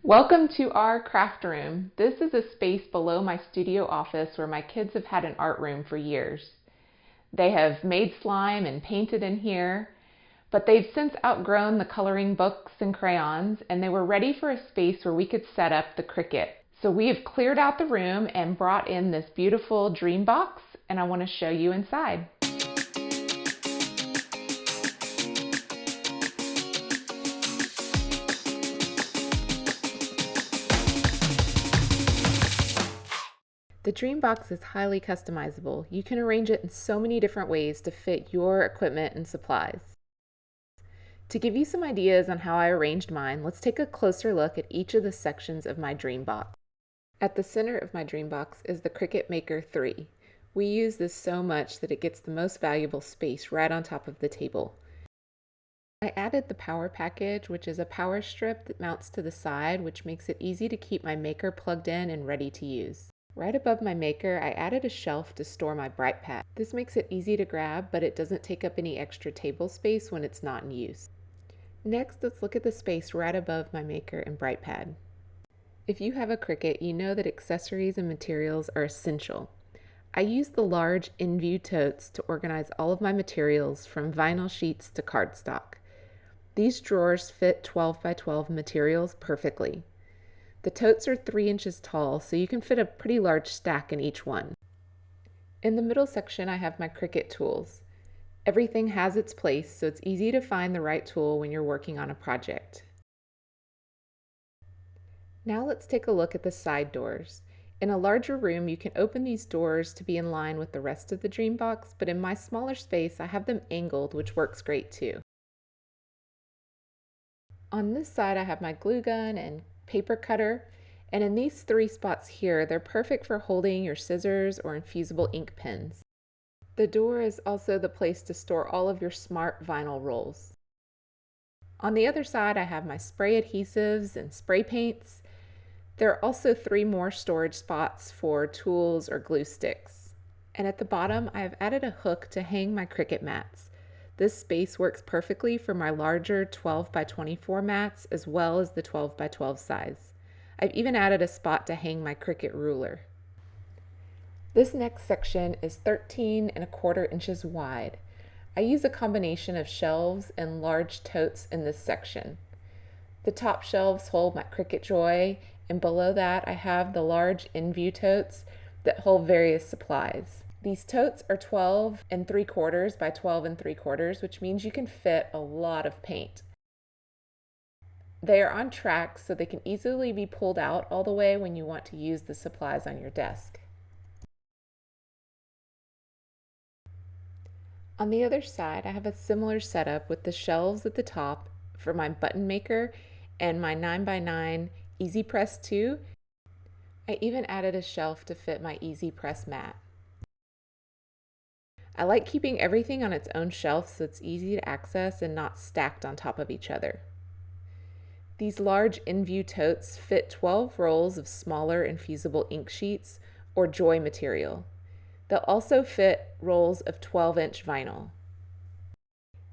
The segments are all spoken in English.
Welcome to our craft room. This is a space below my studio office where my kids have had an art room for years. They have made slime and painted in here, but they've since outgrown the coloring books and crayons, and they were ready for a space where we could set up the Cricut. So we have cleared out the room and brought in this beautiful DreamBox, and I want to show you inside. The DreamBox is highly customizable. You can arrange it in so many different ways to fit your equipment and supplies. To give you some ideas on how I arranged mine, let's take a closer look at each of the sections of my DreamBox. At the center of my DreamBox is the Cricut Maker 3. We use this so much that it gets the most valuable space right on top of the table. I added the power package, which is a power strip that mounts to the side, which makes it easy to keep my Maker plugged in and ready to use. Right above my Maker, I added a shelf to store my bright pad. This makes it easy to grab, but it doesn't take up any extra table space when it's not in use. Next, let's look at the space right above my Maker and bright pad. If you have a Cricut, you know that accessories and materials are essential. I use the large in-view totes to organize all of my materials from vinyl sheets to cardstock. These drawers fit 12 by 12 materials perfectly. The totes are 3 inches tall, so you can fit a pretty large stack in each one. In the middle section, I have my Cricut tools. Everything has its place, so it's easy to find the right tool when you're working on a project. Now let's take a look at the side doors. In a larger room, you can open these doors to be in line with the rest of the DreamBox, but in my smaller space, I have them angled, which works great too. On this side, I have my glue gun and paper cutter, and in these 3 spots here, they're perfect for holding your scissors or infusible ink pens. The door is also the place to store all of your smart vinyl rolls. On the other side, I have my spray adhesives and spray paints. There are also 3 more storage spots for tools or glue sticks. And at the bottom, I have added a hook to hang my Cricut mats. This space works perfectly for my larger 12 by 24 mats as well as the 12 by 12 size. I've even added a spot to hang my Cricut ruler. This next section is 13¼ inches wide. I use a combination of shelves and large totes in this section. The top shelves hold my Cricut Joy, and below that I have the large in-view totes that hold various supplies. These totes are 12¾ by 12¾ which means you can fit a lot of paint. They are on tracks so they can easily be pulled out all the way when you want to use the supplies on your desk. On the other side, I have a similar setup with the shelves at the top for my button maker and my 9x9 Easy Press 2. I even added a shelf to fit my Easy Press mat. I like keeping everything on its own shelf so it's easy to access and not stacked on top of each other. These large in-view totes fit 12 rolls of smaller infusible ink sheets or Joy material. They'll also fit rolls of 12-inch vinyl.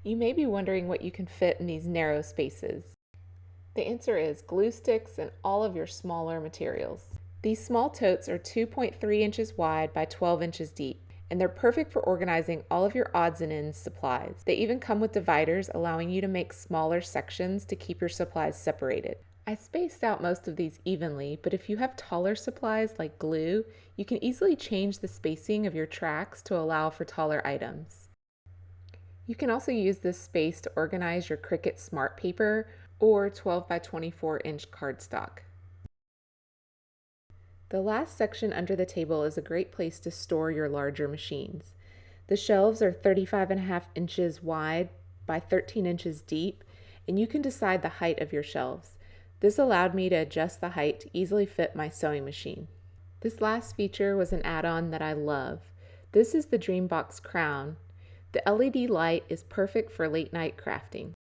You may be wondering what you can fit in these narrow spaces. The answer is glue sticks and all of your smaller materials. These small totes are 2.3 inches wide by 12 inches deep. And they're perfect for organizing all of your odds and ends supplies. They even come with dividers, allowing you to make smaller sections to keep your supplies separated. I spaced out most of these evenly, but if you have taller supplies like glue, you can easily change the spacing of your tracks to allow for taller items. You can also use this space to organize your Cricut Smart Paper or 12 by 24 inch cardstock. The last section under the table is a great place to store your larger machines. The shelves are 35½ inches wide by 13 inches deep, and you can decide the height of your shelves. This allowed me to adjust the height to easily fit my sewing machine. This last feature was an add-on that I love. This is the DreamBox Crown. The LED light is perfect for late night crafting.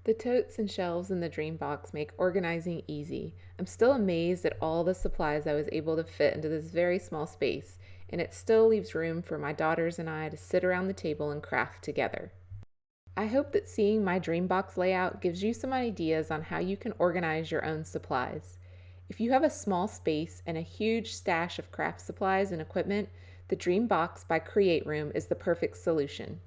The totes and shelves in the DreamBox make organizing easy. I'm still amazed at all the supplies I was able to fit into this very small space, and it still leaves room for my daughters and I to sit around the table and craft together. I hope that seeing my DreamBox layout gives you some ideas on how you can organize your own supplies. If you have a small space and a huge stash of craft supplies and equipment, the DreamBox by Create Room is the perfect solution.